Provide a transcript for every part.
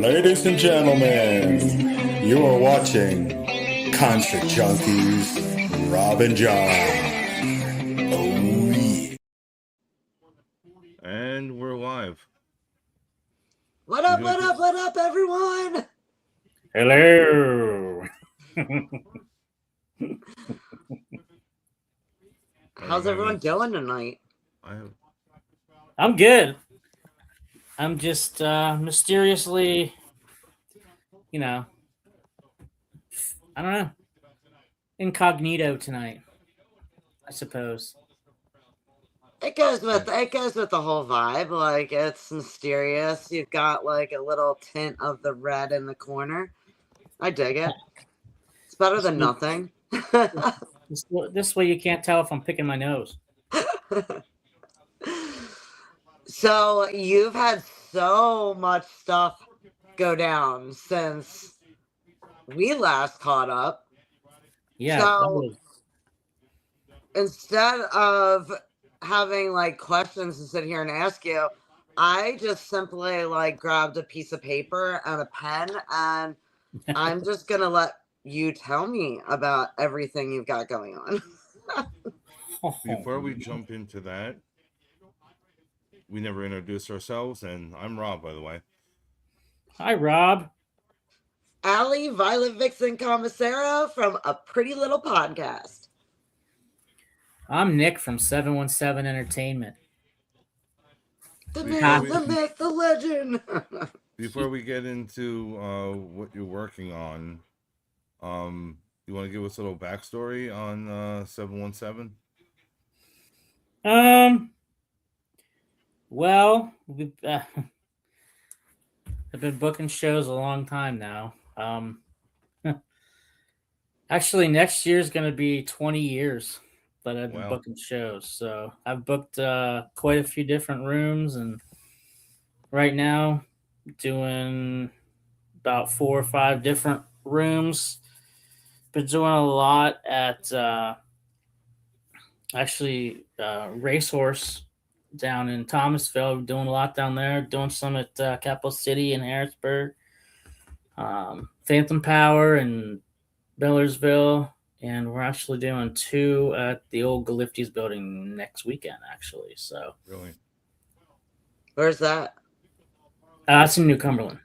Ladies and gentlemen, you are watching Concert Junkies, Rob and John. Oh, yeah. And we're live. What up, everyone? Hello. How's everyone doing tonight? I'm good. I'm just mysteriously, I don't know, incognito tonight, I suppose. It goes with the whole vibe. Like, it's mysterious. You've got like a little tint of the red in the corner. I dig it. It's better than nothing. This way you can't tell if I'm picking my nose. So you've had so much stuff go down since we last caught up. Yeah. So instead of having like questions to sit here and ask you, I just simply like grabbed a piece of paper and a pen, and I'm just gonna let you tell me about everything you've got going on. Before we jump into that, we never introduced ourselves, and I'm Rob, by the way. Hi, Rob. Allie Violet Vixen Commissaro from A Pretty Little Podcast. I'm Nick from 717 Entertainment. The man, the myth, the legend. Before we get into what you're working on, you want to give us a little backstory on 717? Well, I've been booking shows a long time now. Actually, next year is going to be 20 years that I've been booking shows. So I've booked quite a few different rooms, and right now doing about 4 or 5 different rooms. Been doing a lot at Racehorse down in Thomasville. Doing a lot down there. Doing some at Capital City in Harrisburg. Phantom Power and Millersville, and we're actually doing 2 at the old Galiftes building next weekend, actually. So really, where's that? It's in New Cumberland.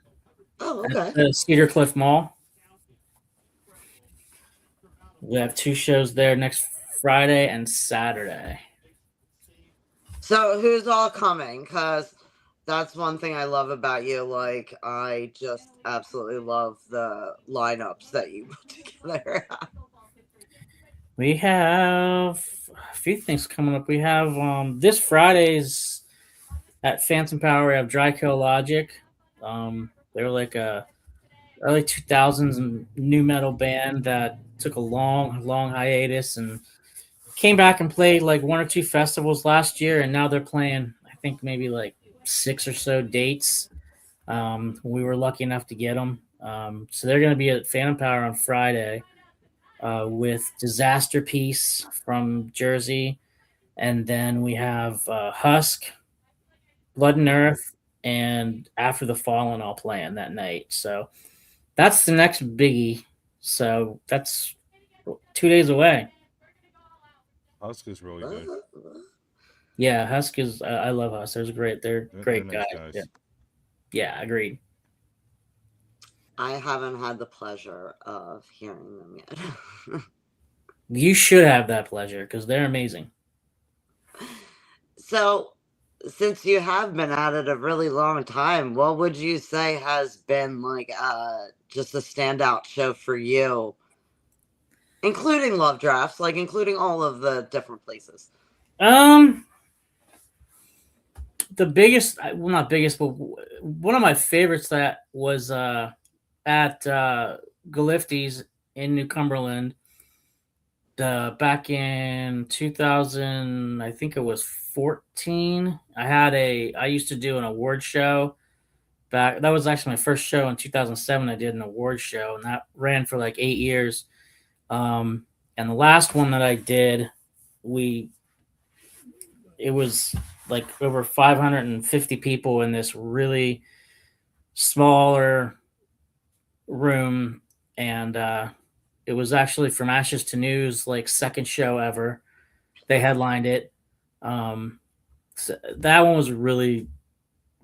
Oh, okay. At the Cedar Cliff Mall. We have 2 shows there next Friday and Saturday. So who's all coming? Because that's one thing I love about you. Like, I just absolutely love the lineups that you put together. We have a few things coming up. We have this Friday's at Phantom Power. We have Dry Kill Logic. They're like a early 2000s new metal band that took a long hiatus and came back and played like 1 or 2 festivals last year, and now they're playing, I think, maybe like 6 or so dates. We were lucky enough to get them. So they're going to be at Phantom Power on Friday with Disaster Piece from Jersey. And then we have Husk, Blood and Earth, and After the Fallen all playing that night. So that's the next biggie. So that's 2 days away. Husk is really good. Yeah, Husk is. I love Husk. They're great. They're great guys. Yeah, agreed. I haven't had the pleasure of hearing them yet. You should have that pleasure because they're amazing. So, since you have been at it a really long time, what would you say has been like just a standout show for you, including Love Drafts, like including all of the different places? The biggest, well, not biggest, but one of my favorites that was at Galiftes in New Cumberland back in 2000, I think it was 14. I used to do an award show back. That was actually my first show in 2007. I did an award show, and that ran for like 8 years. And the last one that I did, it was like over 550 people in this really smaller room, and it was actually From Ashes to News, like second show ever. They headlined it. So that one was really,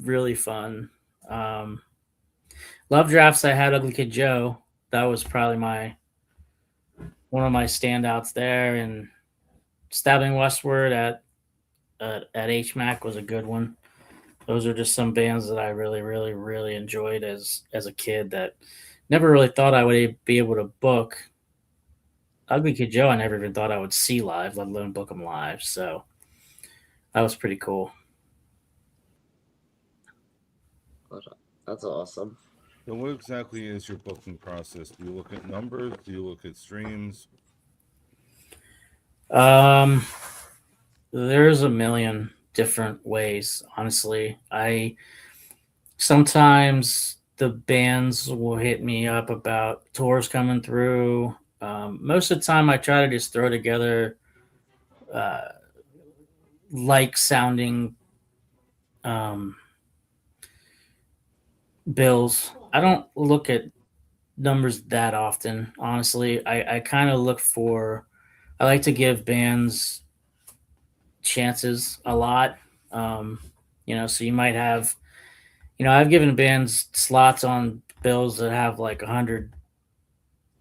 really fun. Love Drafts, I had Ugly Kid Joe. That was probably one of my standouts there. And Stabbing Westward at HMAC was a good one. Those are just some bands that I really, really, really enjoyed as a kid that never really thought I would be able to book. Ugly Kid Joe, I never even thought I would see live, let alone book them live. So that was pretty cool. That's awesome. So what exactly is your booking process? Do you look at numbers? Do you look at streams? There's a million different ways, honestly. Sometimes the bands will hit me up about tours coming through. Most of the time I try to just throw together like sounding bills. I don't look at numbers that often, honestly. I kind of look for, I like to give bands chances a lot. So you might have, I've given bands slots on bills that have like 100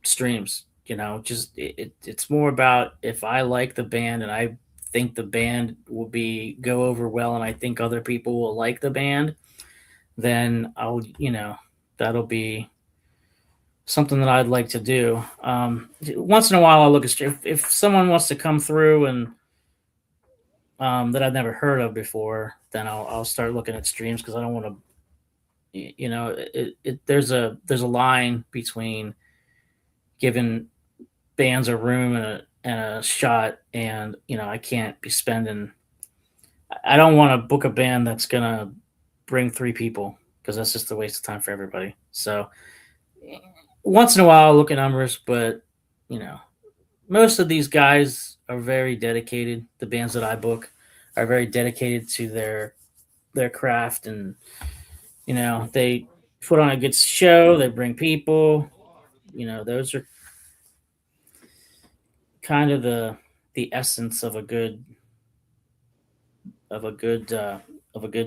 streams. It's more about if I like the band and I think the band will go over well, and I think other people will like the band, then that'll be something that I'd like to do. Once in a while, I'll look at if someone wants to come through and that I've never heard of before, then I'll start looking at streams, because I don't want to. There's a line between giving bands a room and a shot, and I can't be spending. I don't want to book a band that's gonna bring 3 people, because that's just a waste of time for everybody. So once in a while I'll look at numbers, but most of these guys are very dedicated. The bands that I book are very dedicated to their craft, and they put on a good show. They bring people. Those are kind of the essence of a good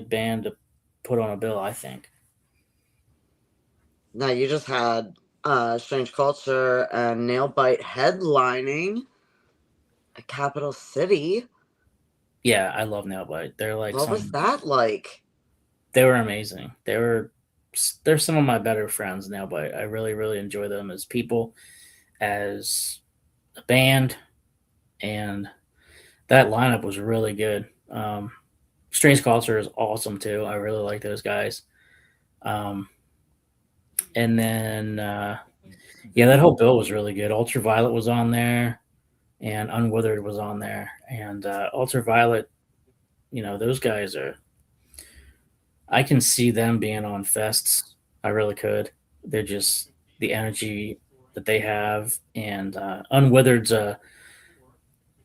band to put on a bill, I think. Now you just had Strange Culture and Nailbite headlining a Capital City. Yeah, I love Nailbite. They're like, what was that like? They were amazing. They're some of my better friends, Nailbite. I really, really enjoy them as people, as a band, and that lineup was really good. Strange Culture is awesome too. I really like those guys. And then that whole bill was really good. Ultraviolet was on there, and Unwithered was on there. And Ultraviolet, those guys are, I can see them being on fests. I really could. They're just, the energy that they have. And Unwithered's a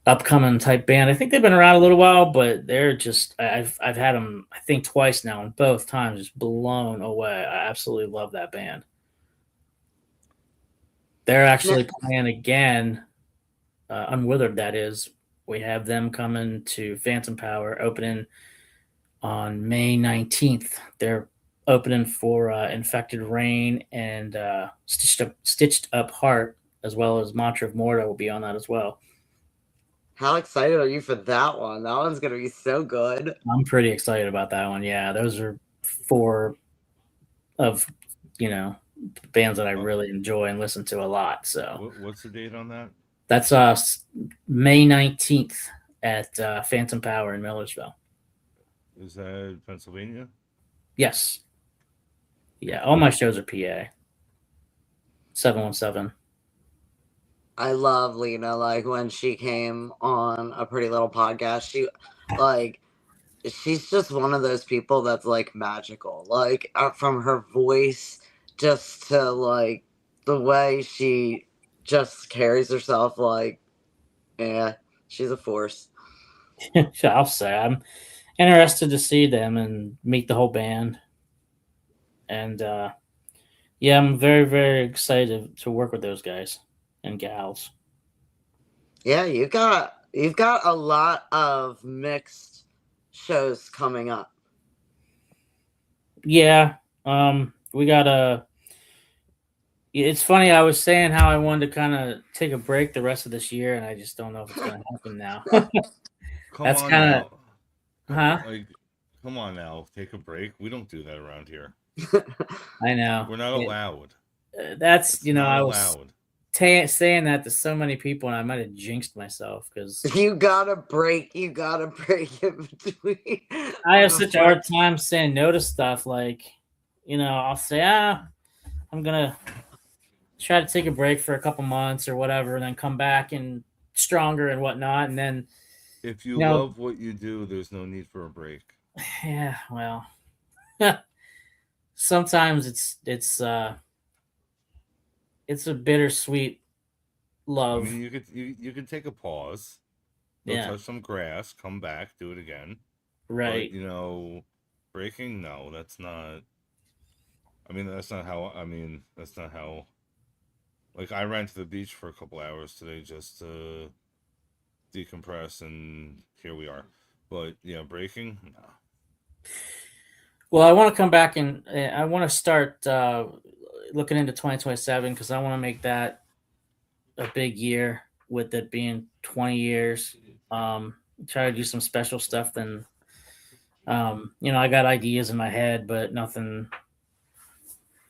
upcoming type band. I think they've been around a little while, but they're just, I've had them, I think, twice now, and both times just blown away. I absolutely love that band. They're actually playing again, Unwithered, that is. We have them coming to Phantom Power, opening on May 19th. They're opening for Infected Rain and Stitched Up Heart, as well as Mantra of Morta will be on that as well. How excited are you for that one? That one's going to be so good. I'm pretty excited about that one. Yeah, those are 4 of, bands that I really enjoy and listen to a lot. So what's the date on that? That's May 19th at Phantom Power in Millersville. Is that Pennsylvania? Yes. Yeah, all my shows are PA. 717. I love Lena. Like, when she came on A Pretty Little Podcast, she's just one of those people that's like magical. Like, from her voice just to like the way she just carries herself, like, yeah, she's a force. I'll say I'm interested to see them and meet the whole band. And yeah, I'm very, very excited to work with those guys and gals. Yeah, you've got a lot of mixed shows coming up. Yeah, we got a. It's funny. I was saying how I wanted to kind of take a break the rest of this year, and I just don't know if it's going to happen now. Come That's on kind of, now. huh? Like, come on now. Take a break. We don't do that around here. I know. We're not allowed. That's It's not I was allowed. saying that to so many people, and I might have jinxed myself because You gotta break. You gotta break in between. I have such a hard time saying no to stuff. Like, I'll say, I'm gonna try to take a break for a couple months or whatever, and then come back and stronger and whatnot. And then, If you love what you do, there's no need for a break. yeah, well, sometimes it's a bittersweet love. I mean, you could take a pause, go touch some grass, come back, do it again. Right. But, breaking, no, that's not. I mean, that's not how. That's not how. Like, I ran to the beach for a couple hours today just to decompress, and here we are. But yeah, breaking, no. Well, I want to come back and I want to start looking into 2027 because I want to make that a big year with it being 20 years. Try to do some special stuff. Then, I got ideas in my head, but nothing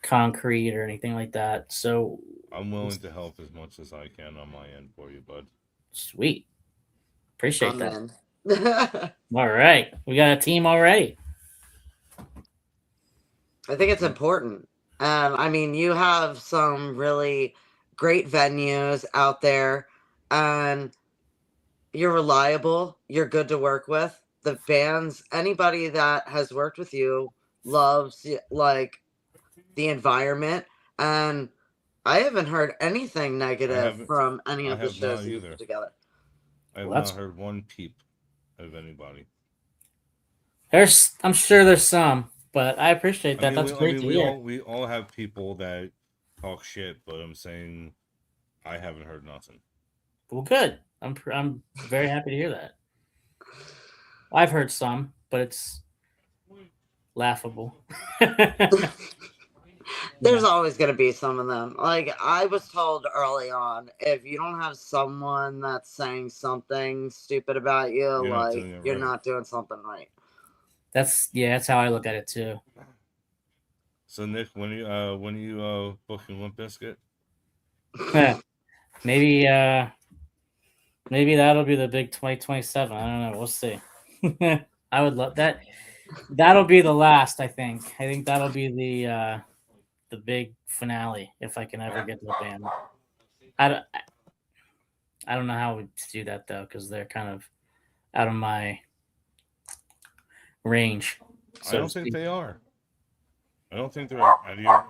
concrete or anything like that. So I'm willing to help as much as I can on my end for you, bud. Sweet. Appreciate Amen. that. All right. We got a team already. I think it's important. I mean, you have some really great venues out there, and you're reliable. You're good to work with. The bands, anybody that has worked with you loves like the environment, and I haven't heard anything negative from any of the shows you put together. I have not heard one peep of anybody. I'm sure there's some, but I appreciate that. That's great to hear. We all have people that talk shit, but I'm saying I haven't heard nothing. Well, good. I'm very happy to hear that. I've heard some, but it's laughable. There's always going to be some of them. Like I was told early on, if you don't have someone that's saying something stupid about you, you're not doing something right. That's how I look at it too. So Nick, when are you booking Limp Bizkit? Maybe that'll be the big 2027. I don't know. We'll see. I would love that. That'll be the last. I think that'll be the big finale if I can ever get to the band. I don't know how to do that though because they're kind of out of my range. I don't think they are. I don't think they're out of your.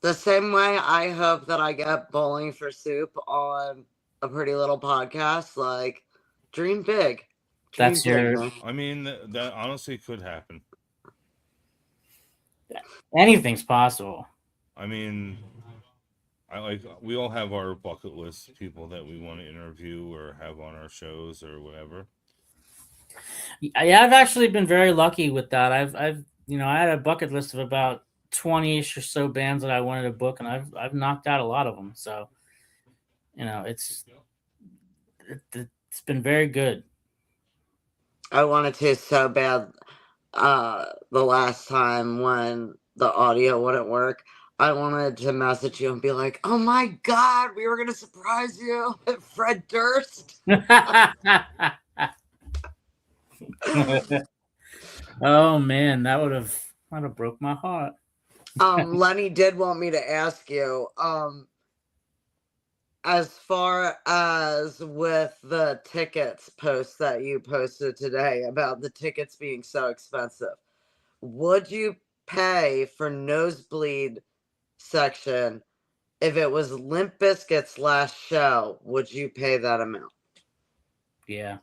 The same way I hope that I get Bowling for Soup on a Pretty Little Podcast. Like, dream big. That's your. I mean, that honestly could happen. Anything's possible. I mean, we all have our bucket list people that we want to interview or have on our shows or whatever. Yeah, I've actually been very lucky with that. I've I had a bucket list of about 20-ish or so bands that I wanted to book, and I've knocked out a lot of them. So, it's been very good. I wanted to so bad the last time when the audio wouldn't work. I wanted to message you and be like, "Oh my God, we were gonna surprise you with Fred Durst." Oh man, that would have broke my heart. Lenny did want me to ask you, as far as with the tickets post that you posted today about the tickets being so expensive, would you pay for nosebleed section if it was Limp Bizkit's last show? Would you pay that amount? Yeah.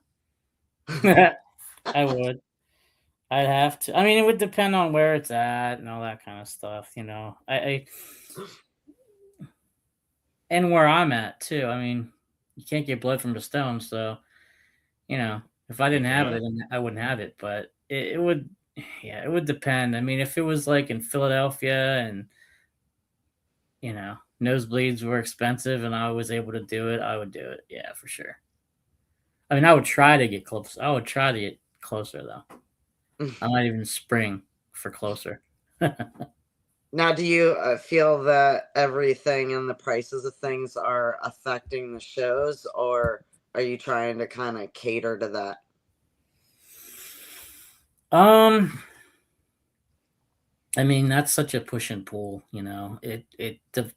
I would. I'd have to. I mean, it would depend on where it's at and all that kind of stuff. I and where I'm at too. I mean, you can't get blood from a stone, so if I You didn't have it, can't. then I wouldn't have it. But it would, yeah, it would depend. I mean, if it was like in Philadelphia and nosebleeds were expensive and I was able to do it, I would do it. Yeah, for sure. I mean, I would try to get close. I would try to get closer though. I might even spring for closer. Now, do you feel that everything and the prices of things are affecting the shows, or are you trying to kind of cater to that? I mean, that's such a push and pull, the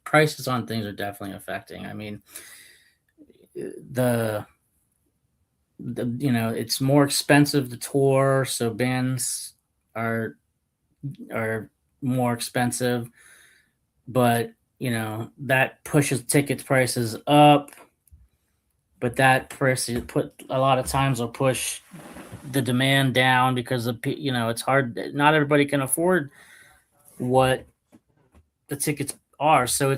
prices on things are definitely affecting. I mean, the it's more expensive to tour, so bands are more expensive, but that pushes ticket prices up, but that price put a lot of times will push the demand down because it's hard. Not everybody can afford what the tickets are, so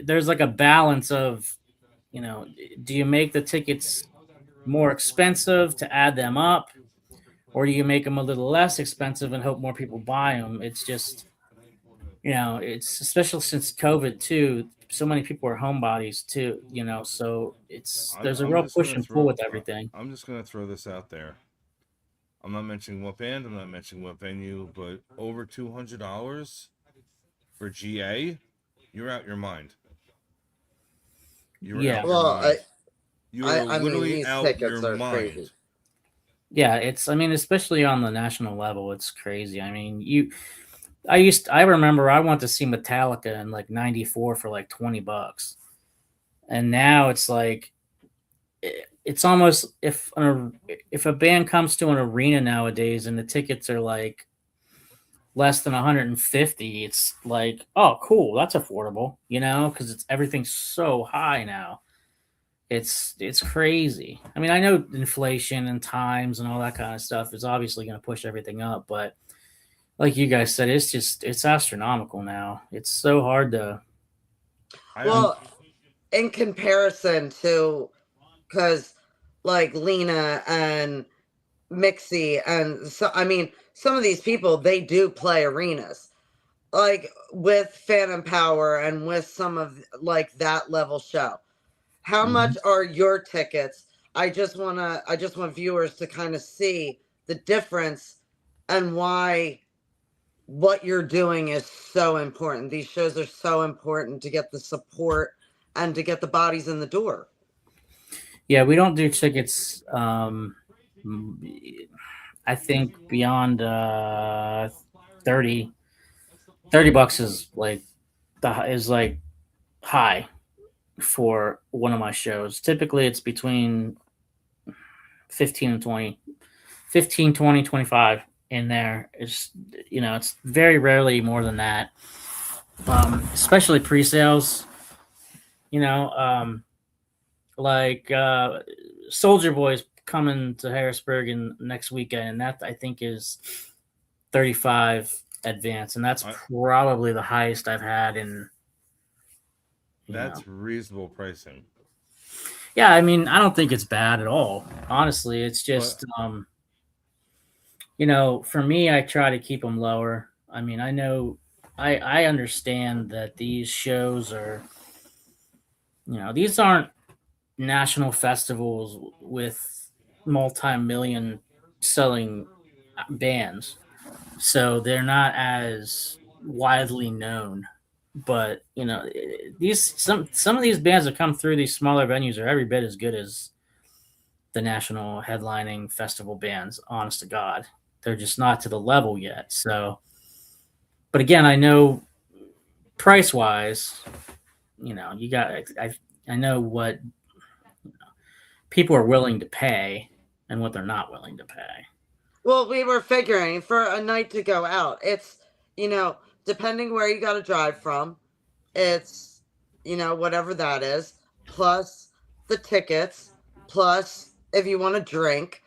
there's like a balance of do you make the tickets more expensive to add them up, or do you make them a little less expensive and hope more people buy them? It's just it's especially since COVID too. So many people are homebodies too, so there's a I'm real just push gonna and pull throw. with everything. I'm just gonna throw this out there. I'm not mentioning what band. I'm not mentioning what venue, but over $200 for GA, you're out your mind. You're Yeah, out your Well, mind. You are I mean, literally these out your tickets are mind. crazy. yeah. I mean, especially on the national level, it's crazy. I mean, I remember I went to see Metallica in like '94 for like $20, and now it's like it's almost if a band comes to an arena nowadays and the tickets are like less than 150, it's like, oh, cool, that's affordable, because everything's so high now. It's crazy. I mean, I know inflation and times and all that kind of stuff is obviously going to push everything up, but like you guys said, it's astronomical now. It's so hard to. Well, in comparison to, because like Lena and Mixie, and so I mean, some of these people, they do play arenas, like with Phantom Power and with some of like that level show. How much are your tickets? I just want viewers to kind of see the difference and why what you're doing is so important. These shows are so important to get the support and to get the bodies in the door. Yeah, we don't do tickets. I think beyond 30 $30 is like high for one of my shows. Typically it's between 15 and 20, 15, 20, 25 in there. It's very rarely more than that. Especially pre-sales, you know, um, like Soldier Boy's coming to Harrisburg in next weekend, and that I think is 35 advance, and that's probably the highest I've had in. That's reasonable pricing. Yeah, I mean, I don't think it's bad at all. Honestly, it's just, for me, I try to keep them lower. I mean, I understand that these shows are, these aren't national festivals with multi-million selling bands, so they're not as widely known. But these some of these bands that come through these smaller venues are every bit as good as the national headlining festival bands. Honest to God, they're just not to the level yet. So, but again, I know price wise, you got I know what people are willing to pay and what they're not willing to pay. Well, we were figuring for a night to go out, it's, depending where you got to drive from, it's, whatever that is, plus the tickets, plus if you want to drink,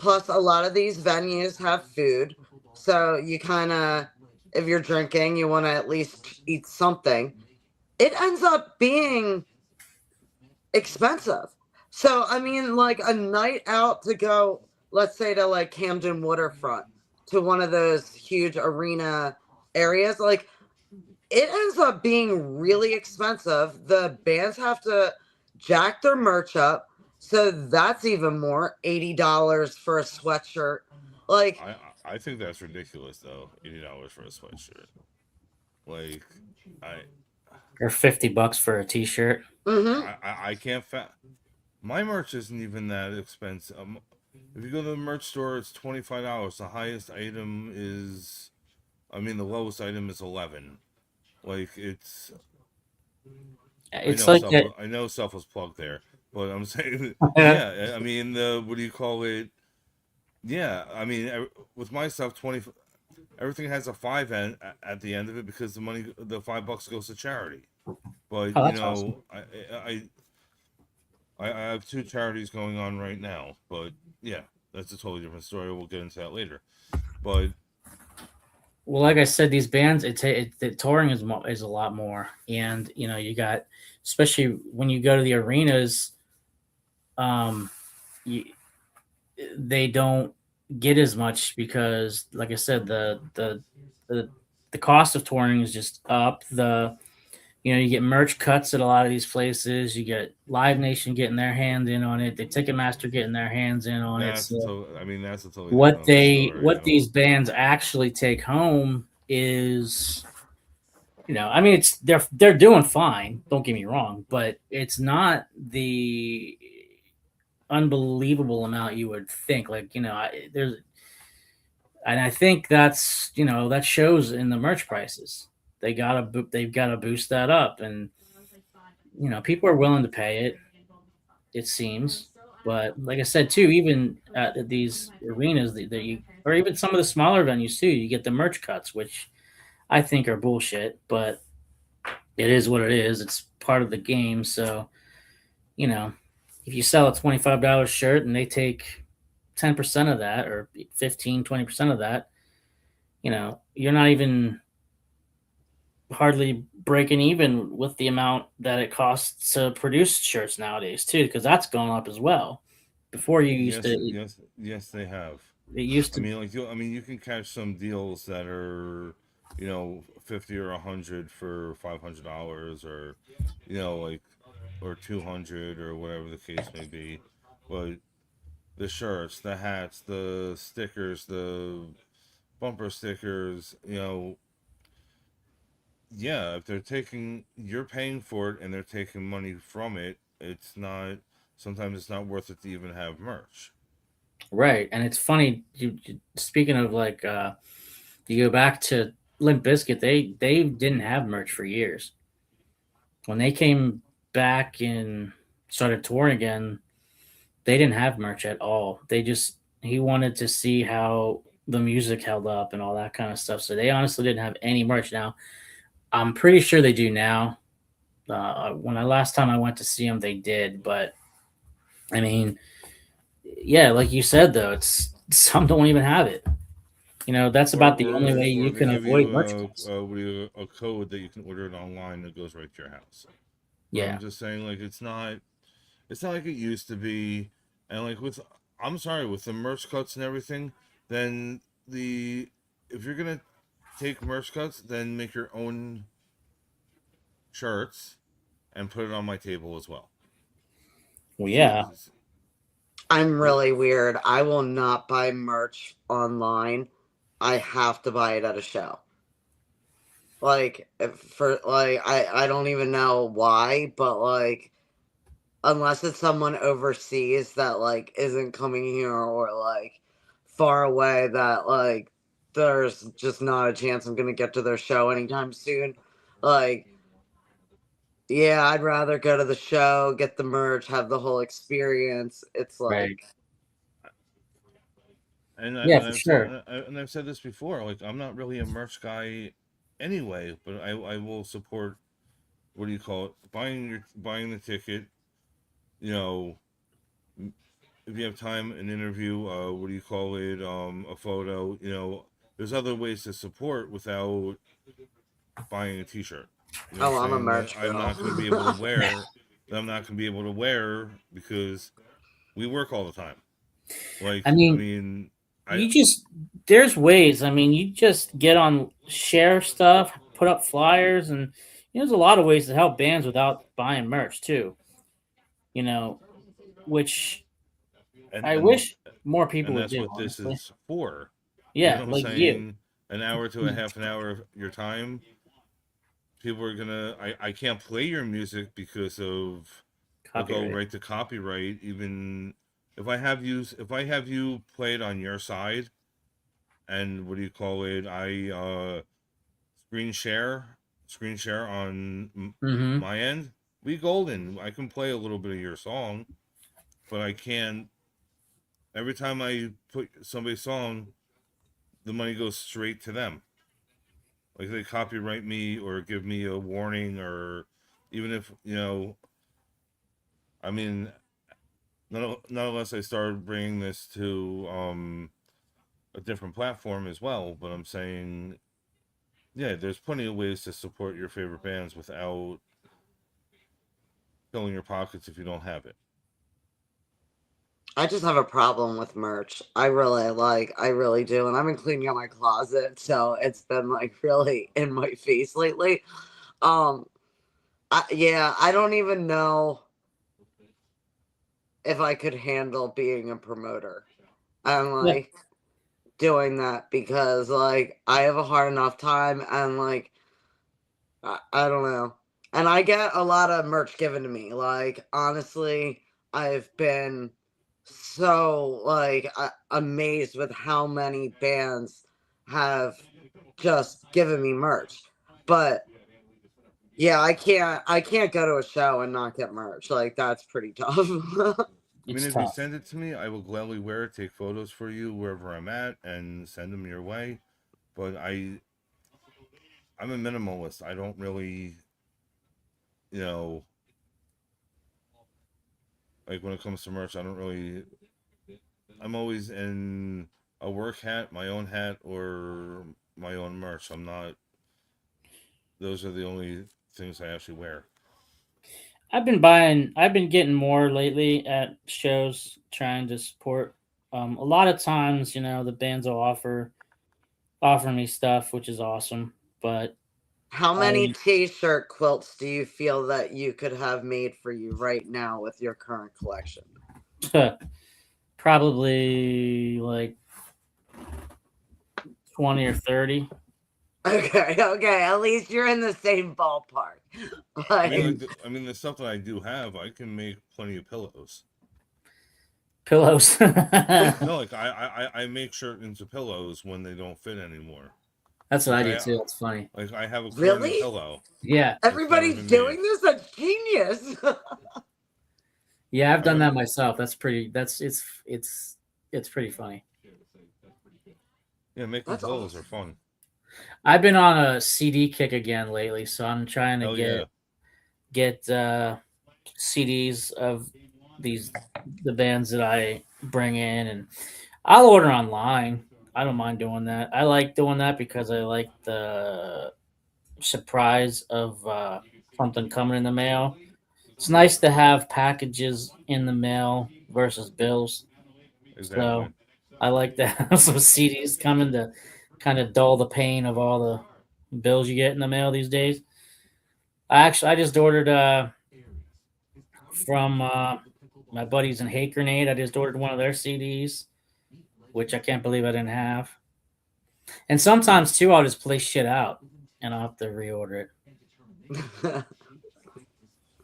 plus a lot of these venues have food, so you kind of, if you're drinking, you want to at least eat something. It ends up being expensive. So I mean, like a night out to go, let's say to like Camden Waterfront, to one of those huge arena areas, like it ends up being really expensive. The bands have to jack their merch up, so that's even more, $80 for a sweatshirt. Like, I think that's ridiculous though. $80 for a sweatshirt. Like, I Or $50 for a T-shirt. mm-hmm. I can't. My merch isn't even that expensive. If you go to the merch store, it's $25. The highest item is, I mean, the lowest item is 11. Like it's. It's like that. I know self was plugged there, but I'm saying, yeah. I mean, the what do you call it? Yeah, I mean, with my stuff, 20. Everything has a 5 end at the end of it because the $5 goes to charity. But Oh, you that's know, awesome. I have 2 charities going on right now. But yeah, that's a totally different story. We'll get into that later. But Well, like I said, these bands, the touring is a lot more, and you got, especially when you go to the arenas, you, they don't get as much because, like I said, the cost of touring is just up. You get merch cuts at a lot of these places. You get Live Nation getting their hand in on it. The Ticketmaster getting their hands in on it. So I mean, that's a totally different story. what these bands actually take home is, I mean, they're doing fine. Don't get me wrong, but it's not the unbelievable amount you would think. Like, and I think that shows in the merch prices. They've got to boost that up, and people are willing to pay it. It seems, but like I said too, even at these arenas that you, or even some of the smaller venues too, you get the merch cuts, which I think are bullshit. But it is what it is. It's part of the game. So, if you sell a $25 shirt and they take 10% of that, or 15-20% of that, you're not even hardly breaking even with the amount that it costs to produce shirts nowadays too, because that's gone up as well. Before you used yes, they have. it used to. I mean, you can catch some deals that are, 50 or 100 for $500, or, like, or 200 or whatever the case may be. But the shirts, the hats, the stickers, the bumper stickers, yeah, if you're paying for it and they're taking money from it, sometimes it's not worth it to even have merch. Right, and it's funny. Speaking of, like, you go back to Limp Bizkit, they didn't have merch for years. When they came back and started touring again, they didn't have merch at all. He wanted to see how the music held up and all that kind of stuff. So they honestly didn't have any merch. Now, I'm pretty sure they do now. Last time I went to see them, they did. But I mean, yeah, like you said, though, some don't even have it. That's about the only way you they can give avoid you merch cuts. a code that you can order it online that goes right to your house. But Yeah, I'm just saying, like, it's not like it used to be. And like I'm sorry, with the merch cuts and everything, then if you're gonna take merch cuts, then make your own shirts and put it on my table as well. well, yeah, I'm really weird. I will not buy merch online. I have to buy it at a show. Like, I don't even know why, but like, unless it's someone overseas that like isn't coming here, or like far away, that like there's just not a chance I'm gonna get to their show anytime soon. Like, yeah, I'd rather go to the show, get the merch, have the whole experience. It's right, like, yeah, for sure. I've said this before. Like, I'm not really a merch guy anyway, but I will support. What do you call it? Buying the ticket. If if you have time, an interview, what do you call it, a photo, there's other ways to support without buying a T-shirt. You know what Oh, I'm I'm a saying? That merch I'm girl. not going to be able to wear. That I'm not going to be able to wear because we work all the time. Like, I I mean, mean, I you just there's ways. I mean, you just get on, share stuff, put up flyers, and there's a lot of ways to help bands without buying merch too. You know, which and I and wish more people and would that's do. what this Honestly, is for. You know yeah, what I'm like you. saying? An hour to a half an hour of your time. People are gonna. I can't play your music because of they'll go Copyright. right to copyright. Even if I have you play it on your side, and what do you call it? I screen share screen share on Mm-hmm. my end. We golden. I can play a little bit of your song, but I can't. Every time I put somebody's song, the money goes straight to them. Like they copyright me or give me a warning, or even if I mean, not unless I started bringing this to a different platform as well. But I'm saying, yeah, there's plenty of ways to support your favorite bands without filling your pockets if you don't have it. I just have a problem with merch. I really do. And I've been cleaning out my closet, so it's been like really in my face lately. Um, yeah, I don't even know if I could handle being a promoter. I'm Yeah. like doing that because like I have a hard enough time and like I don't know. And I get a lot of merch given to me. Like honestly, I've been so like amazed with how many bands have just given me merch. But yeah, I can't go to a show and not get merch. Like that's pretty tough. I mean, It's if you tough. send it to me, I will gladly wear it, take photos for you wherever I'm at, and send them your way. But I'm a minimalist. I don't really, you know, like when it comes to merch, I don't really. I'm always in a work hat, my own hat, or my own merch. I'm not. Those are the only things I actually wear. I've been getting more lately at shows, trying to support. A lot of times, the bands will offer me stuff, which is awesome. But How many I t-shirt quilts do you feel that you could have made for you right now with your current collection? probably like 20 or 30. Okay, okay. At least you're in the same ballpark. I mean, Like, like, the stuff that I do have, I can make plenty of pillows. Pillows. No, like I make shirts into pillows when they don't fit anymore. That's what Like I do too. It's funny. I have a corny really? pillow Yeah. that's never Everybody's been made. doing this? That's genius. Yeah, I've I done have that a, myself. It's pretty funny. yeah, making That's pillows are awesome. fun. I've been on a CD kick again lately, so I'm trying to Hell yeah. get CDs of the bands that I bring in, and I'll order online. I don't mind doing that. I like doing that because I like the surprise of something coming in the mail. It's nice to have packages in the mail versus bills. Exactly. So I like to have some CDs coming to kind of dull the pain of all the bills you get in the mail these days. I just ordered from my buddies in Hate Grenade. I just ordered one of their CDs, which I can't believe I didn't have. And sometimes too, I'll just play shit out and I'll have to reorder it.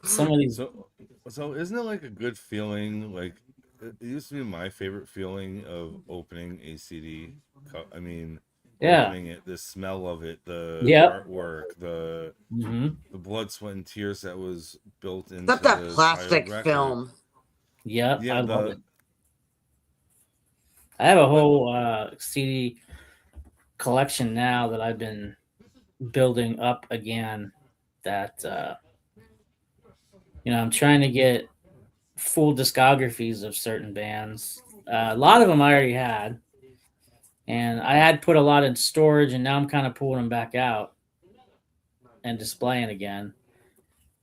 Some of these, So isn't it like a good feeling? Like it used to be my favorite feeling of opening a CD. I mean, yeah, opening it, the smell of it, the yep, artwork, the hmm the blood, sweat, and tears that was built Except into that the entire plastic record. film. yep, Yeah, I love the it. I have a but whole CD collection now that I've been building up again. That I'm trying to get full discographies of certain bands. A lot of them I already had, and I had put a lot in storage, and now I'm kind of pulling them back out and displaying again.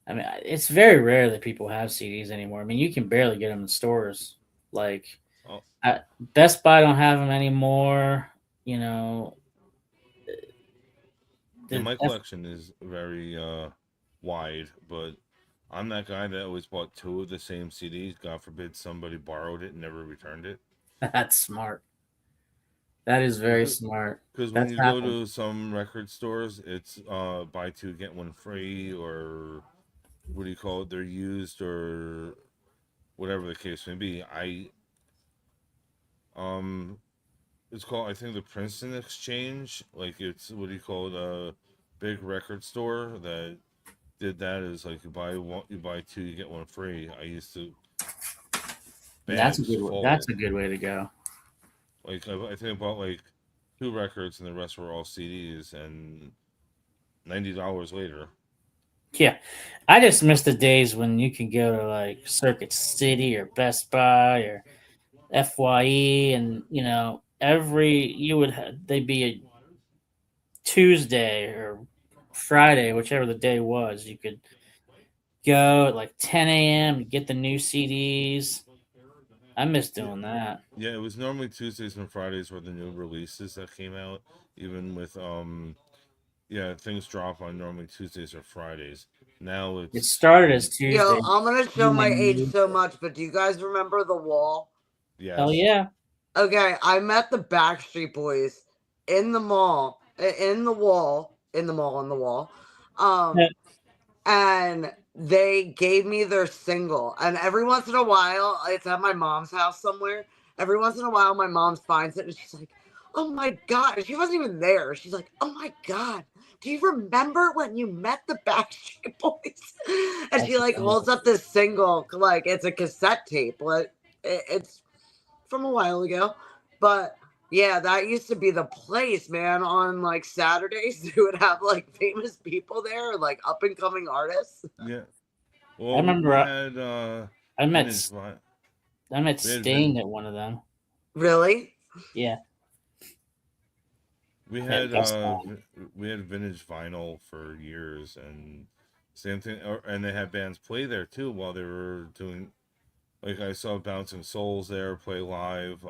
I mean, it's very rare that people have CDs anymore. I mean, you can barely get them in stores. Like, Oh, Best Buy don't have them anymore. You know, yeah, the my collection is very wide, but I'm that guy that always bought two of the same CDs. God forbid somebody borrowed it and never returned it. that's smart. That is very Because smart. when That's you go happened. to some record stores, it's buy two get one free, or what do you call it? They're used, or whatever the case may be. Um it's called, I think, the Princeton Exchange. Like, it's, what do you call it? A big record store that did that. Is like, you buy one, you buy two, you get one free. I used to That's a bags good. That's full. a good way to go. Like, I think I bought like two records, and the rest were all CDs. And $90 later. Yeah, I just miss the days when you could go to like Circuit City or Best Buy or FYE, and every you would they'd be a Tuesday or Friday, whichever the day was. You could go at like 10 a.m. to get the new CDs. I miss Yeah, doing that. yeah. It was normally Tuesdays and Fridays were the new releases that came out. Even with yeah, things drop on normally Tuesdays or Fridays. Now It it's started as on. Yo, Tuesday. I'm gonna show And my then age so much, but do you guys remember The Wall? hell Yes. yeah. Okay, I met the Backstreet Boys in the mall, in the wall, in the mall, on the wall. Yeah. And they gave me their single. And every once in a while, it's at my mom's house somewhere. Every once in a while, my mom finds it and she's like, "Oh my God." And she wasn't even there. She's like, "Oh my God. Do you remember when you met the Backstreet Boys?" And she That's like holds amazing. up this single, like it's a cassette tape. Like it's from a while ago. But yeah, that used to be the place, man. On like Saturdays, they would have like famous people there, like up and coming artists. Yeah. I Well, we remember had I met vintage. I met We had Sting at one of them. Really? Yeah, we at had Best Buy. we had vintage vinyl for years, and same thing. And they had bands play there too while they were doing. Like, I saw Bouncing Souls there play live.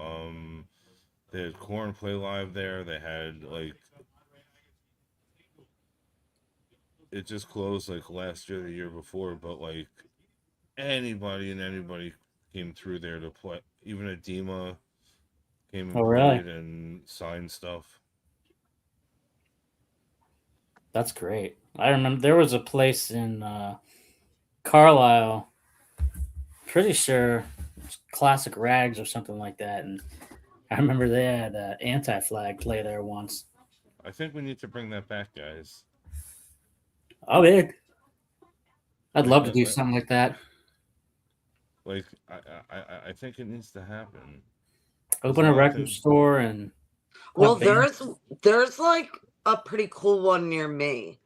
They had Korn play live there. They had, like, it just closed like last year, the year before, but like anybody came through there to play. Even Edema came Oh, and really? played and signed stuff. That's great. I remember there was a place in Carlisle. Pretty sure it's Classic Rags or something like that, and I remember they had Anti Flag play there once. I think we need to bring that back, guys. Oh, man. I'd Like, love to do something like that. like I think it needs to happen. There's Open a a lot of record things. store and Well, have bands. there's like a pretty cool one near me.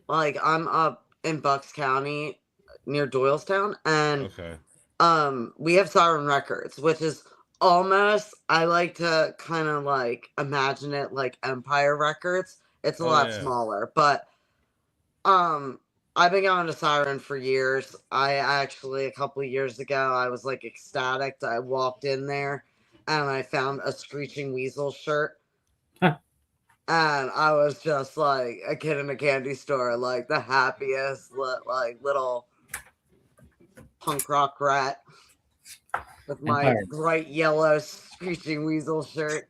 Like I'm up in Bucks County near Doylestown, and Okay. we have Siren Records, which is almost, I like to kind of like imagine it like Empire Records. It's a Oh lot yeah. smaller, but um I've been going to Siren for years. I actually, a couple of years ago, I was like ecstatic. I walked in there and I found a Screeching Weasel shirt, Huh. and I was just like a kid in a candy store, like the happiest like little punk rock rat with my Empire. bright yellow Screeching Weasel shirt.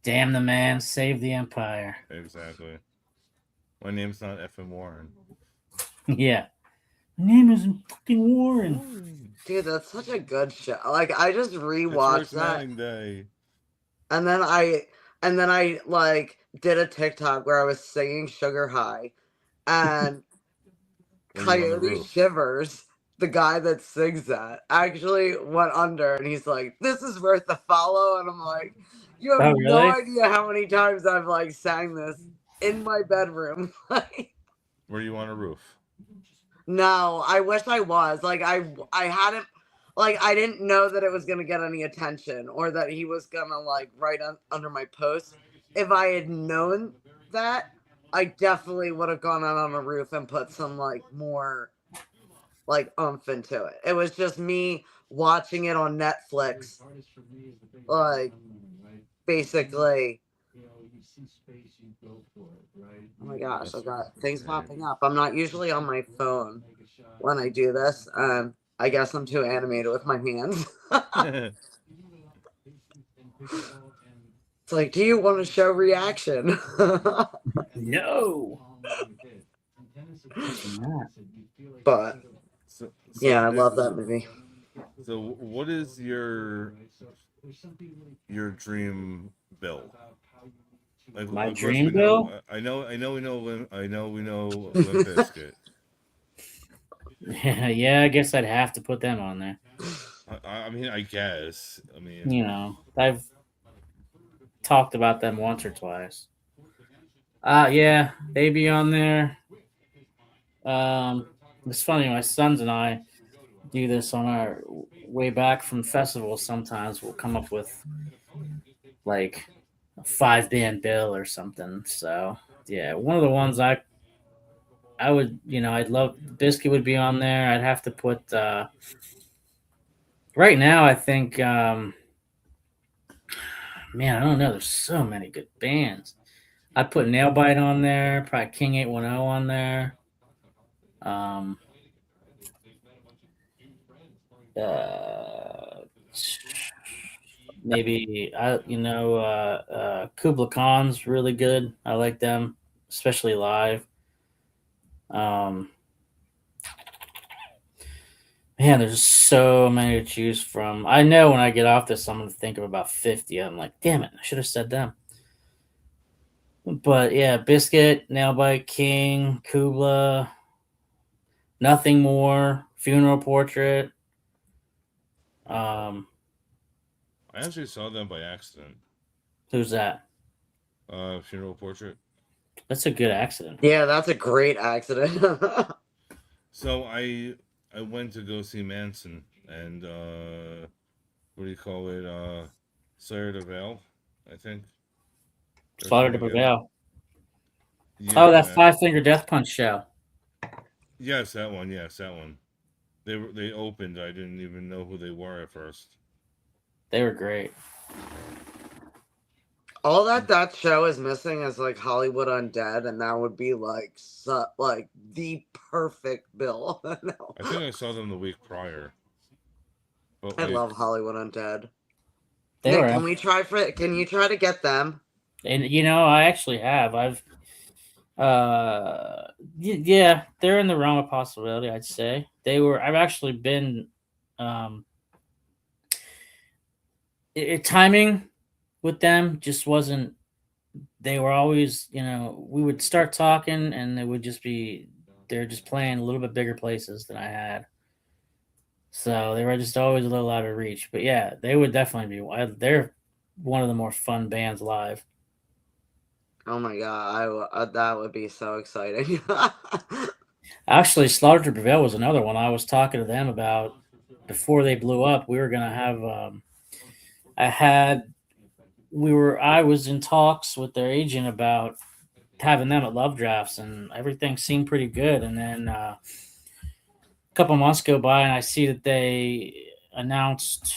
Damn the man, save the Empire. Exactly. My name's not FM Warren. Yeah. My name is fucking Warren. Dude, that's such a good show. Like I just It's rewatched Rick that, Manning Day. and then I like did a TikTok where I was singing Sugar High, and Were you on the Coyote roof? Shivers, the guy that sings that, actually went under, and he's like, "This is worth a follow," and I'm like, "You have Oh, no really? idea how many times I've like sang this in my bedroom." Like, Were you on a roof? No, I wish I was. Like I hadn't like I didn't know that it was gonna get any attention or that he was gonna like write under my post. If I had known that, I definitely would have gone out on a roof and put some like more like oomph into it. It was just me watching it on Netflix, like basically. Oh my gosh, I've got things popping up. I'm not usually on my phone when I do this. I guess I'm too animated with my hands. It's like, do you want to show reaction? No. But So yeah, I love that movie. So, what is your dream bill? Like, My of course dream we bill? know. I know. We know Limp Bizkit. Yeah, I guess I'd have to put them on there. I mean, I guess. I mean, You know, I've talked about them once or twice. Yeah, they be on there. It's funny, my sons and I do this on our way back from festivals. Sometimes we'll come up with like a 5-band bill or something. So yeah, one of the ones I would, I'd love Biscuit would be on there. I'd have to put right now. I think, man, I don't know. There's so many good bands. I'd put Nailbite on there. Probably King 810 on there. Maybe Kubla Khan's really good. I like them, especially live. Man, there's so many to choose from. I know when I get off this, I'm gonna think of about 50. I'm like, damn it, I should have said them. But yeah, Biscuit, Nailbite, King, Kubla, Nothing More, Funeral Portrait. I actually saw them by accident. Who's that? Funeral Portrait. That's a good accident. Yeah, that's a great accident. So I went to go see Manson and what do you call it? Slayer to Veil, I think. Slaughter to Prevail. Yeah, Oh, that 5-Finger Death Punch show. Yes, that one. Yes, that one. They opened. I didn't even know who they were at first. They were great. All that show is missing is like Hollywood Undead, and that would be like the perfect bill. No. I think I saw them the week prior. But I love Hollywood Undead. They Nick, were. can you try to get them? And I actually have. Yeah, they're in the realm of possibility, I'd say. I've actually been timing with them just wasn't. They were always, we would start talking and they're just playing a little bit bigger places than I had. So they were just always a little out of reach. But yeah, they would definitely be. They're one of the more fun bands live. Oh my god, that would be so exciting. Actually, Slaughter to Prevail was another one I was talking to them about before they blew up. We were gonna have. I was in talks with their agent about having them at Love Drafts, and everything seemed pretty good. And then a couple months go by, and I see that they announced.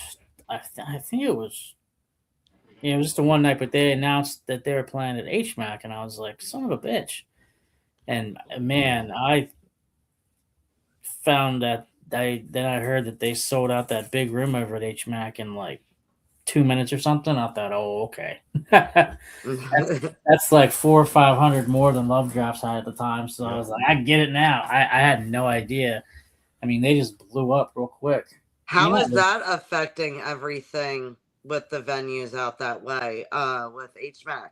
I think it was. Yeah, it was just a one night, but they announced that they were playing at HMAC, and I was like, son of a bitch. And man, I found that I heard that they sold out that big room over at HMAC in like 2 minutes or something. I thought, oh, okay. that's like 400 or 500 more than Love Drafts had at the time. So I was like, I get it now. I had no idea. I mean, they just blew up real quick. How is that affecting everything with the venues out that way with HMAC?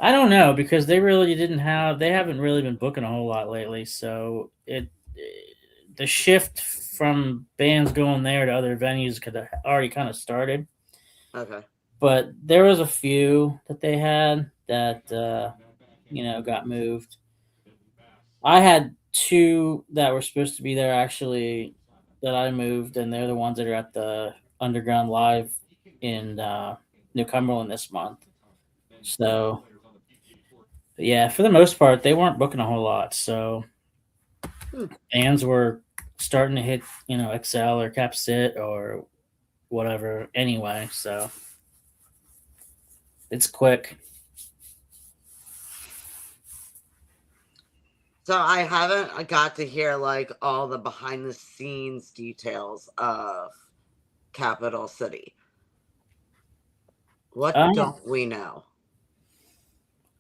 I don't know, because they haven't really been booking a whole lot lately. So the shift from bands going there to other venues could have already kind of started. Okay. But there was a few that they had that got moved. I had two that were supposed to be there actually that I moved, and they're the ones that are at the Underground Live in New Cumberland this month. So, yeah, for the most part, they weren't booking a whole lot. So, bands were starting to hit, Excel or Cap Sit or whatever anyway. So, it's quick. So I haven't got to hear like all the behind the scenes details of Capital City. What don't we know?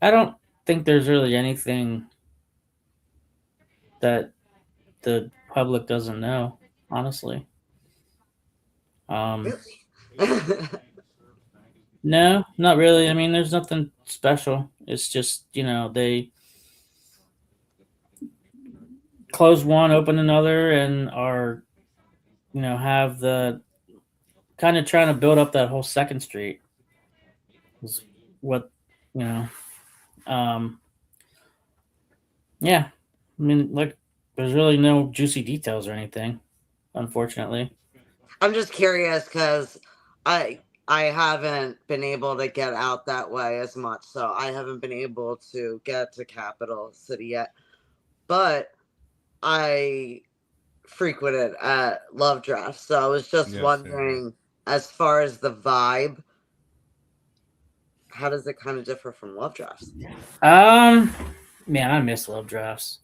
I don't think there's really anything that the public doesn't know, honestly. No, not really. I mean, there's nothing special. It's just, they close one, open another, and are, have the kind of trying to build up that whole Second Street. Is what, yeah. I mean, like, there's really no juicy details or anything, unfortunately. I'm just curious because I haven't been able to get out that way as much, so I haven't been able to get to Capital City yet. But I frequented at Love Draft, so I was just wondering, as far as the vibe, how does it kind of differ from Love Drafts? Man, I miss Love Drafts.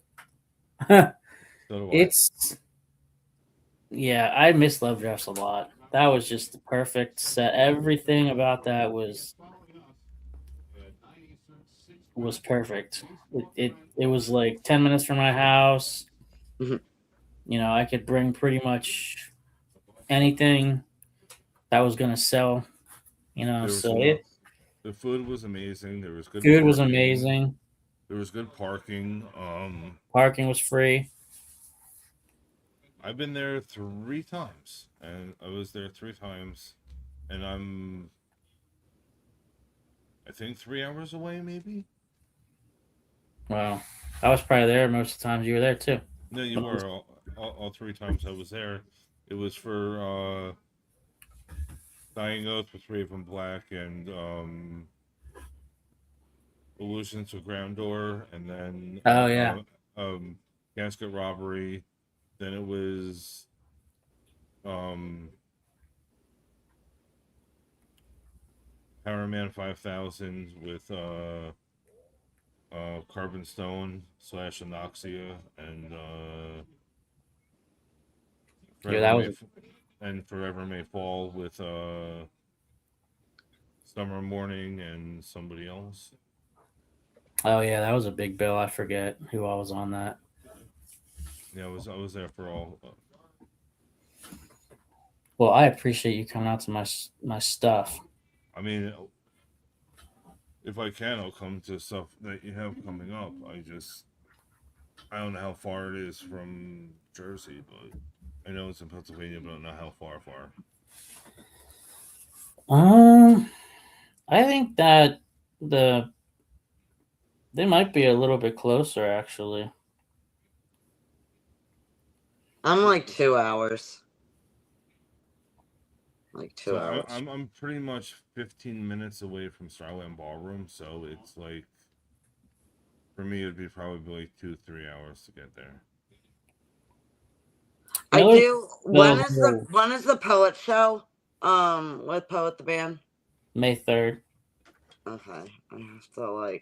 Yeah, I miss Love Drafts a lot. That was just the perfect set. Everything about that was perfect. It was like 10 minutes from my house. I could bring pretty much anything that was going to sell. The food was amazing. There was good food parking. was amazing. There was good parking. Parking was free. I've been there 3 times, and I was there 3 times, and I think 3 hours away, maybe. Wow, I was probably there most of the times you were there too. No, you were all 3 times I was there. It was for Dying Oath with Raven Black and Illusions of Ground Door, and then Casket Robbery. Then it was Power Man 5000 with Carbon Stone / Anoxia and Forever May Fall with Summer Morning and somebody else. Oh yeah, that was a big bill. I forget who all was on that. Yeah, I was there for all. Well, I appreciate you coming out to my stuff. I mean, if I can, I'll come to stuff that you have coming up. I don't know how far it is from Jersey, but I know it's in Pennsylvania, but I don't know how far. I think that they might be a little bit closer, actually. I'm like 2 hours. Like 2 hours. I'm pretty much 15 minutes away from Starland Ballroom, so it's like, for me, it'd be probably like 2-3 hours to get there. I do. When is the Poet show? With Poet the band? May 3rd. Okay, I have to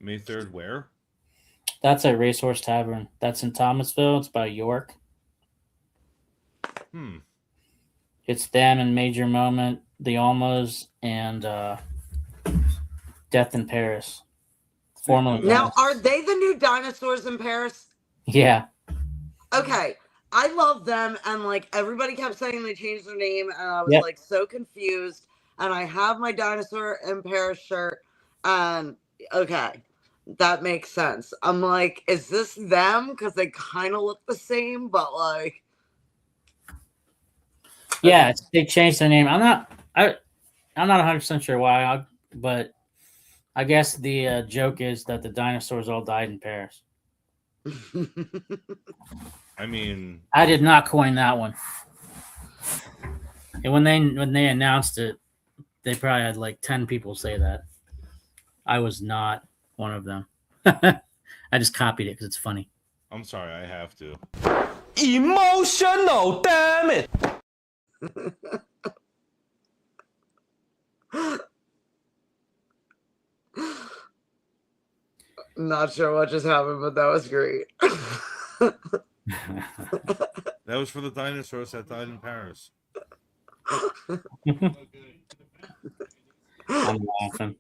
May 3rd, where? That's at Racehorse Tavern. That's in Thomasville. It's by York. It's them and Major Moment, the Almas, and Death in Paris. Now, are they the new Dinosaurs in Paris? Yeah. Okay. I love them, and everybody kept saying they changed their name, and I was so confused. And I have my Dinosaur in Paris shirt, and okay, that makes sense. I'm like, is this them? Because they kind of look the same, but yeah, they changed their name. I'm not 100% sure why, but I guess the joke is that the dinosaurs all died in Paris. I mean, I did not coin that one. And when they announced it, they probably had like 10 people say that. I was not one of them. I just copied it because it's funny. I'm sorry, I have to. Emotional, damn it! Not sure what just happened, but that was great. That was for the dinosaurs that died in Paris. I'm laughing.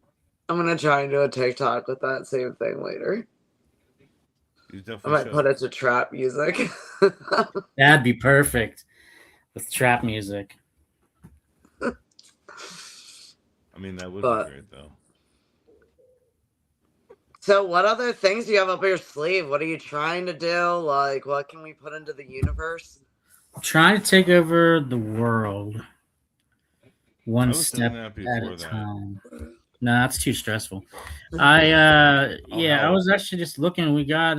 I'm gonna try and do a TikTok with that same thing later. You I definitely might should. put it to trap music. That'd be perfect with trap music. I mean, that would But- be great, though. So, what other things do you have up your sleeve? What are you trying to do? Like, what can we put into the universe? Trying to take over the world one I was step doing that at before a that. time. No, that's too stressful. I help. was actually just looking. We got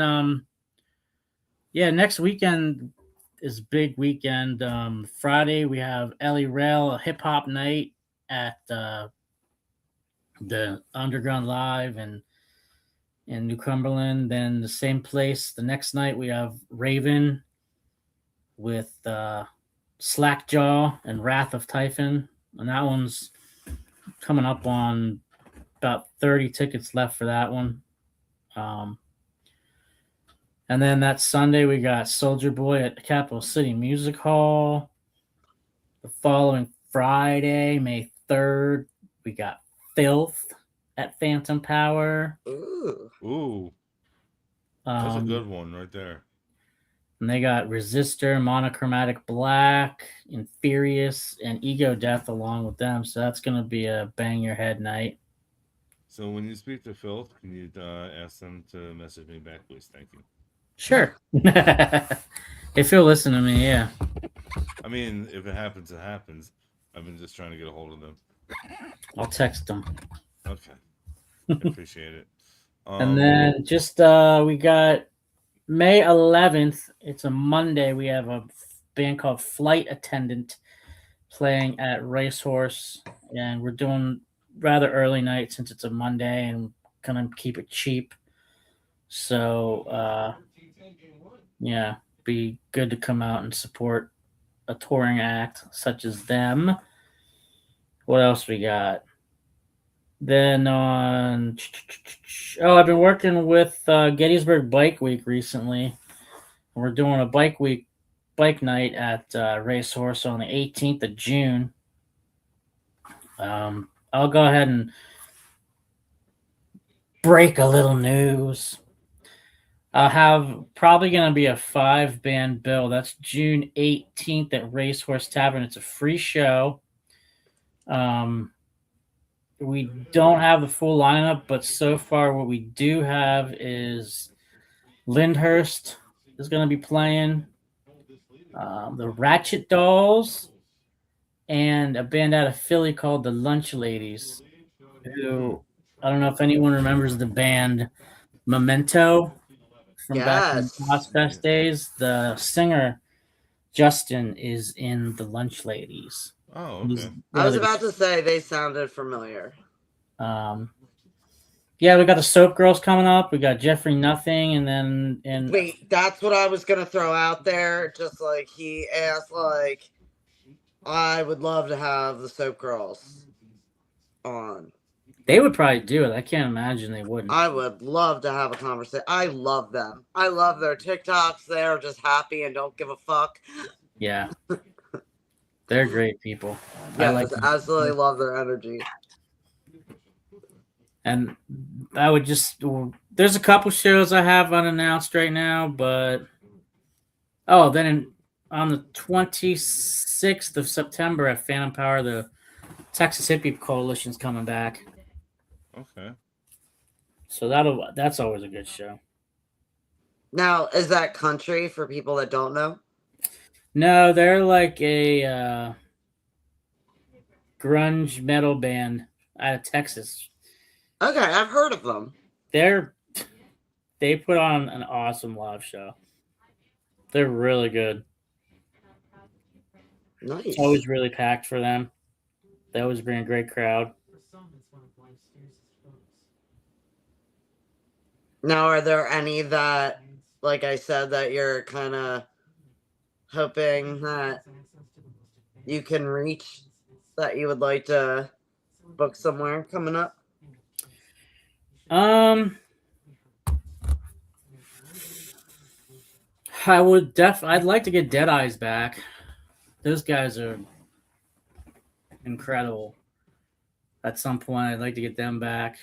next weekend is big weekend. Friday we have Ellie Rail, a hip hop night at the Underground Live and in New Cumberland. Then the same place the next night we have Raven with Slackjaw and Wrath of Typhon, and that one's coming up on about 30 tickets left for that one. And then that Sunday we got Soldier Boy at the Capital City Music Hall. The following Friday, May 3rd, we got Filth at Phantom Power. Ooh. Ooh, that's a good one right there. And they got Resistor, Monochromatic Black, Inferius, and Ego Death along with them. So that's going to be a bang your head night. So when you speak to Filth, can you ask them to message me back, please? Thank you. Sure. If you'll listen to me, yeah. I mean, if it happens, it happens. I've been just trying to get a hold of them. I'll text them. Okay. I appreciate it. And then just we got May 11th. It's a Monday. We have a band called Flight Attendant playing at Racehorse, and we're doing rather early night since it's a Monday and gonna keep it cheap. So yeah, be good to come out and support a touring act such as them. What else we got? Then I've been working with Gettysburg Bike Week recently. We're doing a bike night at Racehorse on the 18th of June. I'll go ahead and break a little news. I'll have probably going to be a 5-band bill. That's June 18th at Racehorse Tavern. It's a free show. We don't have the full lineup, but so far what we do have is Lyndhurst is going to be playing, the Ratchet Dolls, and a band out of Philly called the Lunch Ladies, who I don't know if anyone remembers the band Memento from back in the Yes. Ozfest days. The singer Justin is in the Lunch Ladies. Oh, He's okay. I was about to say they sounded familiar. Yeah, we got the Soap Girls coming up. We got Jeffrey Nothing, and then Wait, that's what I was gonna throw out there. Just like he asked, like I would love to have the Soap Girls on. they would probably do it. I can't imagine they wouldn't. I would love to have a conversation. I love them. I love their TikToks. They're just happy and don't give a fuck. Yeah, they're great people. I Yeah, like I them. absolutely love their energy. And I would just there's a couple shows I have unannounced right now, but then on the 26th of September at Phantom Power, the Texas Hippie Coalition's coming back. Okay. So that's always a good show. Now, is that country for people that don't know? No, they're like a grunge metal band out of Texas. Okay, I've heard of them. They put on an awesome live show. They're really good. It's Nice. always really packed for them. They always bring a great crowd. Now, are there any that, like I said, that you're kind of hoping that you can reach that you would like to book somewhere coming up? I'd like to get Dead Eyes back. Those guys are incredible. At some point, I'd like to get them back.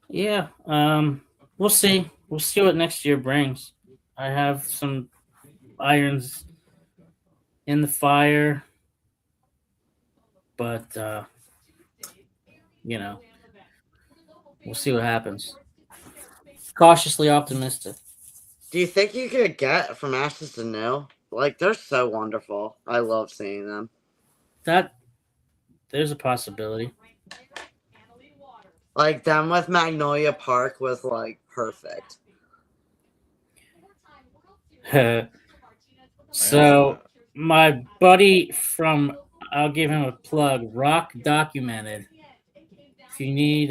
Yeah, we'll see. We'll see what next year brings. I have some irons in the fire, but you know, we'll see what happens. Cautiously optimistic. Do you think you could get From Ashes to New? Like, they're so wonderful. I love seeing them. That there's a possibility. Like, them with Magnolia Park was, like, perfect. So my buddy from I'll give him a plug. Rock Documented. If you need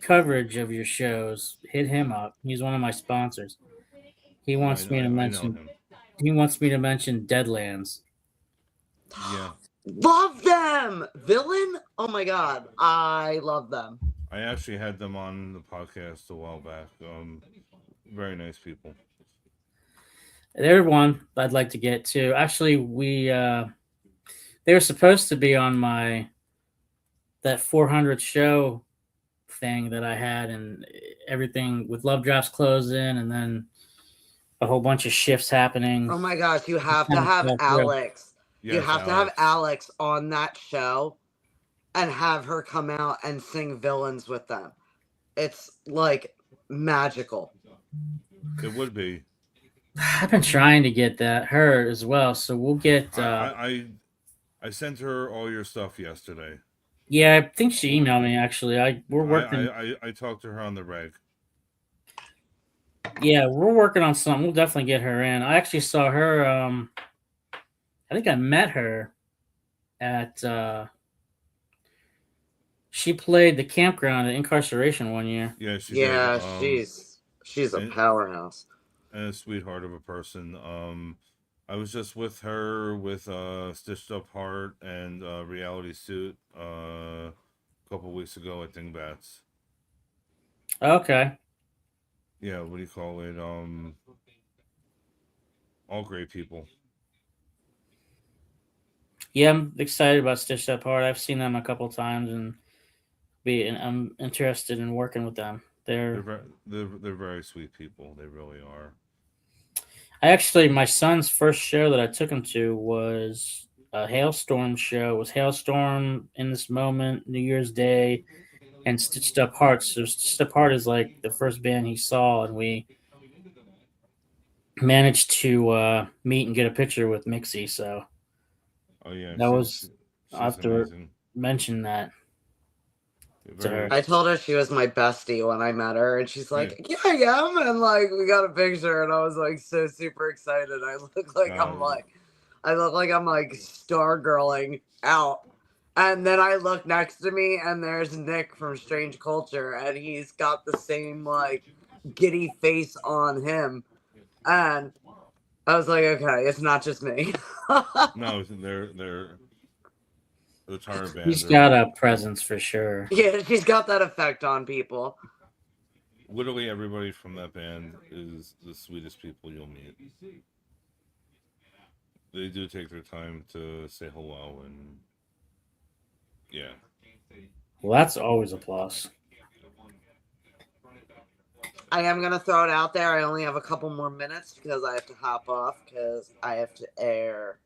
coverage of your shows, hit him up. He's one of my sponsors. He wants me to I know mention. him. He wants me to mention Deadlands. Yeah. Love them! Villain? Oh my god. I love them. I actually had them on the podcast a while back. Very nice people. They're one I'd like to get to. Actually, they were supposed to be on that 400 show thing that I had, and everything with Love Drops closing, and then a whole bunch of shifts happening. Oh my gosh, you have to have Alex. Yes, you have to have Alex on that show and have her come out and sing Villains with them. It's like magical. It would be. I've been trying to get her as well, so we'll get. I sent her all your stuff yesterday. Yeah, I think she emailed me actually. We're working. I talked to her on the reg. Yeah, we're working on something. We'll definitely get her in. I actually saw her. I think I met her at. She played the campground at Incarceration one year. Yeah, she did. She's a powerhouse and a sweetheart of a person. I was just with her with Stitched Up Heart and Reality Suit a couple weeks ago at Dingbats. Okay. Yeah, what do you call it? All great people. Yeah, I'm excited about Stitched Up Heart. I've seen them a couple times, and I'm interested in working with them. They're very sweet people. They really are. My son's first show that I took him to was a Hailstorm show. It was Hailstorm, In This Moment, New Year's Day, and Stitched Up Heart. So Stitched Up Heart is like the first band he saw, and we managed to meet and get a picture with Mixie. So, oh yeah, I have to mention that. I told her she was my bestie when I met her, and she's like, "Yeah, I am," and like we got a picture, and I was like so super excited. I look like I'm like stargirling out, and then I look next to me, and there's Nick from Strange Culture, and he's got the same like giddy face on him, and I was like, okay, it's not just me. No, they're the entire band. He's got a presence for sure. Yeah, she's got that effect on people. Literally everybody from that band is the sweetest people you'll meet. They do take their time to say hello, and yeah. Well, that's always a plus. I am going to throw it out there. I only have a couple more minutes because I have to hop off because I have to air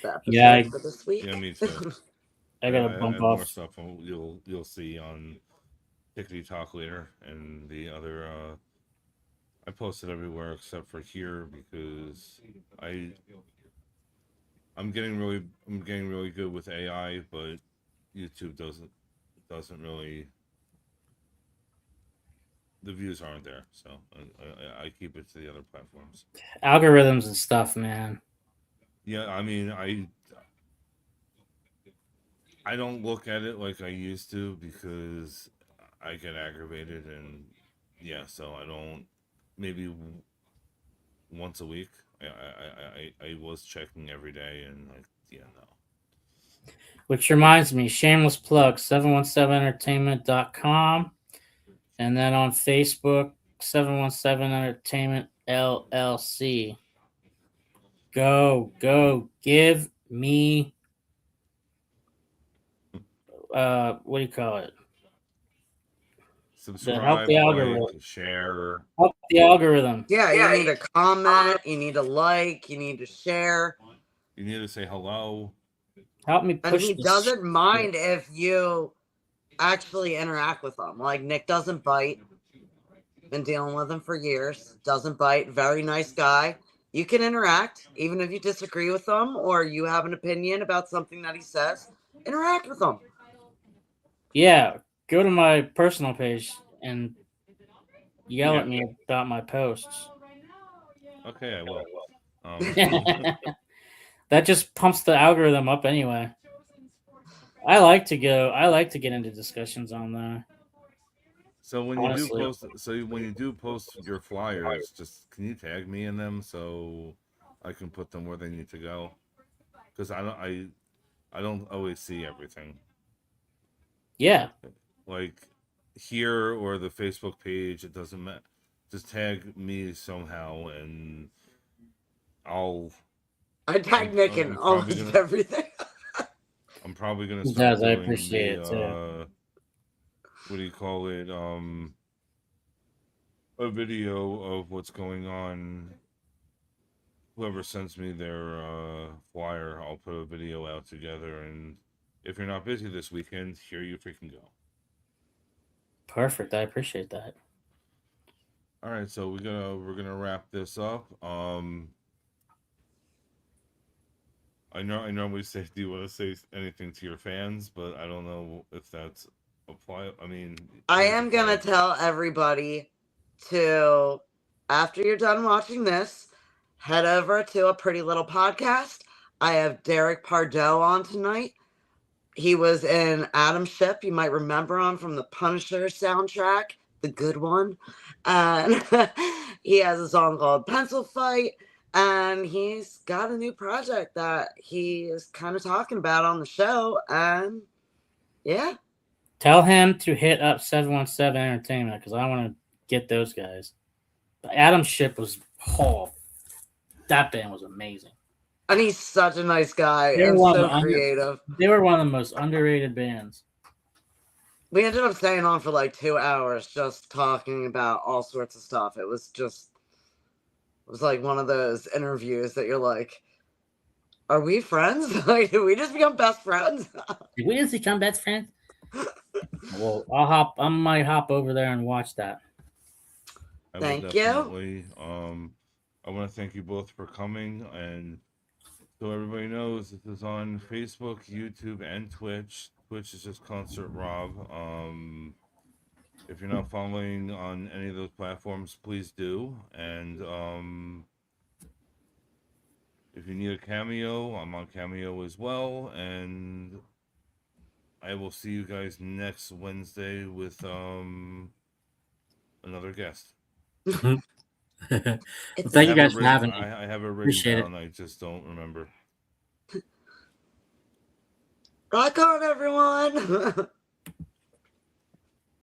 the episode for this week. Yeah, me too. I got to bump off. More stuff you'll see on Tickety Talk later, and the other I post it everywhere except for here because I'm getting really good with AI, but YouTube doesn't really, the views aren't there, so I keep it to the other platforms. Algorithms and stuff, man. Yeah, I mean, I don't look at it like I used to because I get aggravated, and yeah, so I don't. Maybe once a week. I was checking every day, and like, yeah, no. Which reminds me, shameless plug, 717entertainment.com. And then on Facebook, 717 Entertainment LLC. Go. Give me, what do you call it? Subscribe, the like, algorithm. share. Help the algorithm. Yeah, you need to comment, you need to like, you need to share. You need to say hello. Help me And push he this doesn't shit. mind if you actually interact with him. Like Nick doesn't bite. Been dealing with him for years. Doesn't bite. Very nice guy. You can interact, even if you disagree with him or you have an opinion about something that he says. Interact with him. Yeah, go to my personal page and yell Yeah. at me about my posts. Okay, I will. That just pumps the algorithm up anyway. I like to get into discussions on that. So when Honestly. you do post your flyers, just can you tag me in them so I can put them where they need to go? Because I don't always see everything. Yeah. Like here or the Facebook page, it doesn't matter. Just tag me somehow, and I tag Nick in almost everything. I'm probably gonna He start does, I doing appreciate it, too. what do you call it? A video of what's going on. Whoever sends me their flyer, I'll put a video out together. And if you're not busy this weekend, here you freaking go. Perfect. I appreciate that. All right, so we're gonna wrap this up. I normally say, do you want to say anything to your fans? But I don't know if that's apply. I mean, I am gonna tell everybody to, after you're done watching this, head over to A Pretty Little Podcast. I have Derek Pardo on tonight. He was in Adam Ship. You might remember him from the Punisher soundtrack, the good one. And he has a song called Pencil Fight. And he's got a new project that he is kind of talking about on the show. And yeah. Tell him to hit up 717 Entertainment because I want to get those guys. But Adam Ship was, that band was amazing. And he's such a nice guy and so creative. They were one of the most underrated bands. We ended up staying on for like 2 hours just talking about all sorts of stuff. It was like one of those interviews that you're like, are we friends? Like, did we just become best friends? Did we just become best friends? Well, I might hop over there and watch that. Thank you. I want to thank you both for coming, and so everybody knows this is on Facebook, YouTube, and Twitch. Twitch is just Concert Rob. If you're not following on any of those platforms, please do. And if you need a cameo, I'm on Cameo as well. And I will see you guys next Wednesday with another guest. Thank you guys for having me. I have it written Appreciate down. I just don't remember. Rock on, everyone.